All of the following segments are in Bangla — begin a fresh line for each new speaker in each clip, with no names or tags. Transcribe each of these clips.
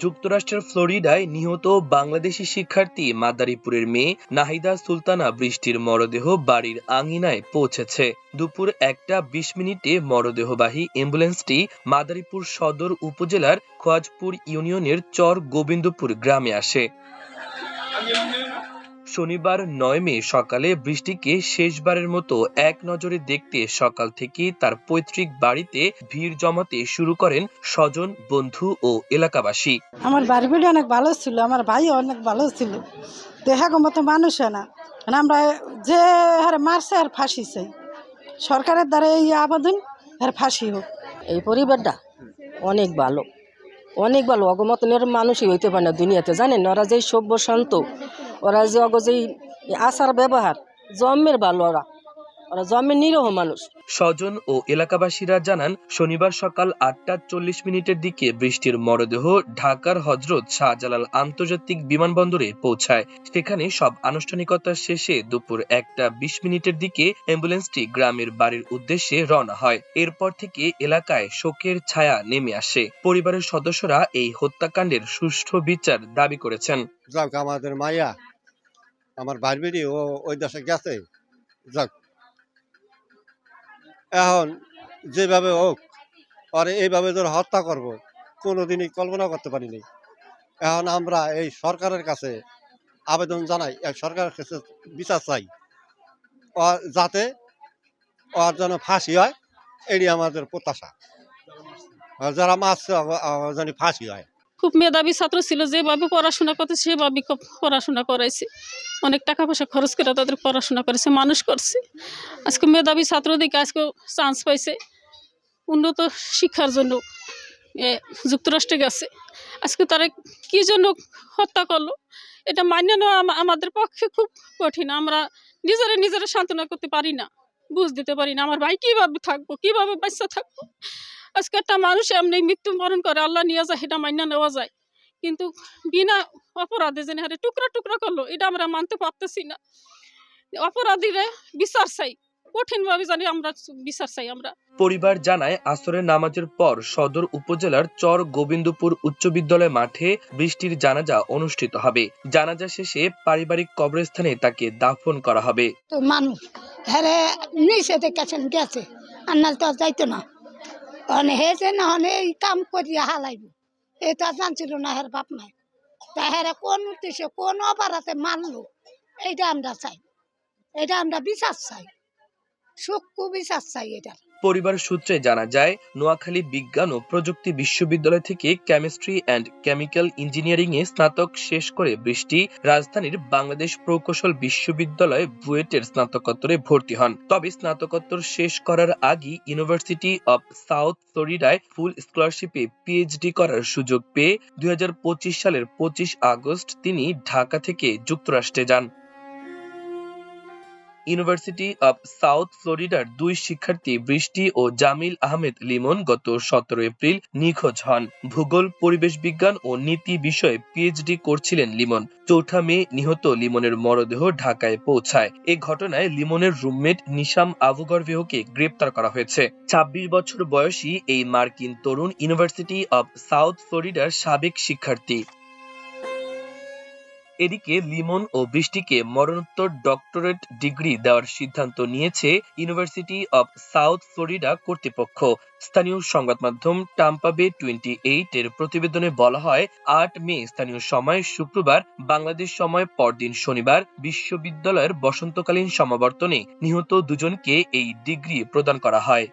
যুক্তরাষ্ট্রের ফ্লোরিডায় নিহত বাংলাদেশি শিক্ষার্থী মাদারীপুরের মেয়ে নাহিদা সুলতানা বৃষ্টির মরদেহ বাড়ির আঙিনায় পৌঁছেছে। দুপুর 1টা 20 মিনিটে মরদেহবাহী অ্যাম্বুলেন্সটি মাদারীপুর সদর উপজেলার খোয়াজপুর ইউনিয়নের চর গোবিন্দপুর গ্রামে আসে। শনিবার 9 মে সকালে বৃষ্টিকে শেষবারের মতো এক নজরে দেখতে সকাল থেকেই তার পৈতৃক বাড়িতে ভিড় জমাতে শুরু করেন স্বজন, বন্ধু ও এলাকাবাসী।
আমার বাড়ি অনেক ভালো ছিল, আমার ভাই অনেক ভালো ছিল, দেখা মতো মানুষ না, আমরা যে হারে মারছে আর ফাঁসি চাই, সরকারের দ্বারা এই আবেদন আর ফাঁসি হোক।
এই পরিবারটা অনেক ভালো, অনেক ভালো, অগমতনের মানুষই হইতে পারে না দুনিয়াতে, জানেন? ওরা যে সভ্য শান্ত, ওরা যে যেই আচার ব্যবহার জন্মের ভালো, ওরা জন্মের নিরহ মানুষ।
স্বজন ও এলাকাবাসীরা জানান, শনিবার সকাল 8টা 40 মিনিটের দিকে বৃষ্টির মরদেহ ঢাকার হযরত শাহজালাল আন্তর্জাতিক বিমানবন্দরে পৌঁছায়। সেখানে সব আনুষ্ঠানিকতা শেষে দুপুর 1টা 20 মিনিটের দিকে অ্যাম্বুলেন্সটি গ্রামের বাড়ির উদ্দেশ্যে রওনা হয়। এরপর থেকে এলাকায় শোকের ছায়া নেমে আসে। পরিবারের সদস্যরা এই হত্যাকাণ্ডের সুষ্ঠু বিচার দাবি করেছেন।
আমাদের মাইয়া, আমার বাড়ি ও ওই দেশে গেছে, যাক এখন যেভাবে হোক আর এইভাবে ধর হত্যা করব কোনোদিনই কল্পনা করতে পারিনি। এখন আমরা এই সরকারের কাছে আবেদন জানাই, সরকারের কাছে বিচার চাই, যাতে ওর যেন ফাঁসি হয়, এটি আমাদের প্রত্যাশা। যারা মারছে যেন ফাঁসি হয়।
খুব মেধাবী ছাত্র ছিল, যেভাবে পড়াশোনা করতে সেভাবে পড়াশোনা করাইছে, অনেক টাকা পয়সা খরচ করে তাদের পড়াশোনা করেছে, মানুষ করছে। আজকে মেধাবী ছাত্র দিকে আজকে চান্স পাইছে উন্নত শিক্ষার জন্য, যুক্তরাষ্ট্রে গেছে। আজকে তারা কি জন্য হত্যা করলো এটা মান্য নেওয়া আমাদের পক্ষে খুব কঠিন। আমরা নিজেরা সান্ত্বনা করতে পারি না, বুঝ দিতে পারি না আমার ভাই কিভাবে থাকবো, কিভাবে বাচ্চা থাকবো। আজকে একটা মানুষ এমনি মৃত্যুবরণ করে, আল্লাহ নিয়ে যায়, এটা মান্য নেওয়া যায়, কিন্তু বিনা অপরাধে যে হারে টুকরা টুকরা করলো এটা আমরা মানতে পারতেছি না। অপরাধীরা বিচার চাই, কঠিনভাবে জানি আমরা বিচার চাই। আমরা
পরিবার জানায়, আসরের নামাজের পর সদর উপজেলার চর গোবিন্দপুর উচ্চ বিদ্যালয় মাঠে বৃষ্টির জানাজা অনুষ্ঠিত হবে। জানাজা শেষে পারিবারিক কবরস্থানে তাকে দাফন করা হবে।
তো মানুষ হ্যারে নিচে দেখেছেন গেছে, আন্নাল তো যাইতো না, হেছে না হলে এই কাম করিয়া হালাইব, এটা জানছিল না হের বাপ মাই। তা হেরে কোন উদ্দেশ্যে কোন অপরাধে মারলো এইটা আমরা চাই, এটা আমরা বিচার চাই, সূক্ষ্ম বিচার চাই এটা।
পরিবার সূত্রে জানা যায়, নোয়াখালী বিজ্ঞান ও প্রযুক্তি বিশ্ববিদ্যালয় থেকে কেমিস্ট্রি অ্যান্ড কেমিক্যাল ইঞ্জিনিয়ারিং এ স্নাতক শেষ করে বৃষ্টি রাজধানীর বাংলাদেশ প্রকৌশল বিশ্ববিদ্যালয়ে বুয়েটের স্নাতকোত্তরে ভর্তি হন। তবে স্নাতকোত্তর শেষ করার আগেই ইউনিভার্সিটি অব সাউথ ফ্লোরিডায় ফুল স্কলারশিপে পিএইচডি করার সুযোগ পেয়ে 2025 সালের 25 আগস্ট তিনি ঢাকা থেকে যুক্তরাষ্ট্রে যান। ইউনিভার্সিটি অব সাউথ ফ্লোরিডার দুই শিক্ষার্থী বৃষ্টি ও জামিল আহমেদ লিমন গত 17 এপ্রিল নিখোঁজ হন। ভূগোল, পরিবেশ বিজ্ঞান ও নীতি বিষয়ে পিএইচডি করছিলেন লিমন। 4 মে নিহত লিমনের মরদেহ ঢাকায় পৌঁছায়। এ ঘটনায় লিমনের রুমমেট নিশাম আবু গর্ভেহকে গ্রেপ্তার করা হয়েছে। 26 বছর বয়সী এই মার্কিন তরুণ ইউনিভার্সিটি অব সাউথ ফ্লোরিডার সাবেক শিক্ষার্থী। এদিকে লিমন ও বৃষ্টিকে মরণোত্তর ডক্টরেট ডিগ্রি দেওয়ার সিদ্ধান্ত নিয়েছে ইউনিভার্সিটি অব সাউথ ফ্লোরিডা কর্তৃপক্ষ। স্থানীয় সংবাদ মাধ্যম টাম্পা বে 28 এর প্রতিবেদনে বলা হয়, 8 মে স্থানীয় সময় শুক্রবার, বাংলাদেশ সময় পরদিন শনিবার বিশ্ববিদ্যালয়ের বসন্তকালীন সমাবর্তনে নিহত দুজনকে এই ডিগ্রি প্রদান করা হয়।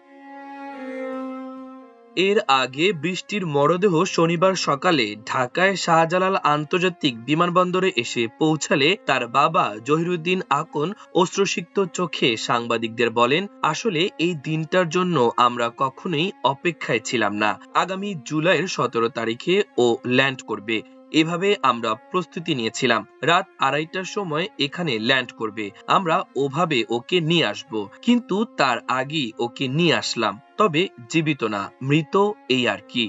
এর আগে বৃষ্টির মরদেহ শনিবার সকালে ঢাকায় শাহজালাল আন্তর্জাতিক বিমানবন্দরে এসে পৌঁছালে তার বাবা জহিরুদ্দিন আকন অশ্রুসিক্ত চোখে সাংবাদিকদের বলেন, আসলে এই দিনটার জন্য আমরা কখনোই অপেক্ষায় ছিলাম না। আগামী জুলাইয়ের 17 তারিখে ও ল্যান্ড করবে, এভাবে আমরা প্রস্তুতি নিয়েছিলাম। রাত 2:30টার সময় এখানে ল্যান্ড করবে, আমরা ওভাবে ওকে নিয়ে আসব, কিন্তু তার আগেই ওকে নিয়ে আসলাম। তবে জীবিত না, মৃত, এই আর কি।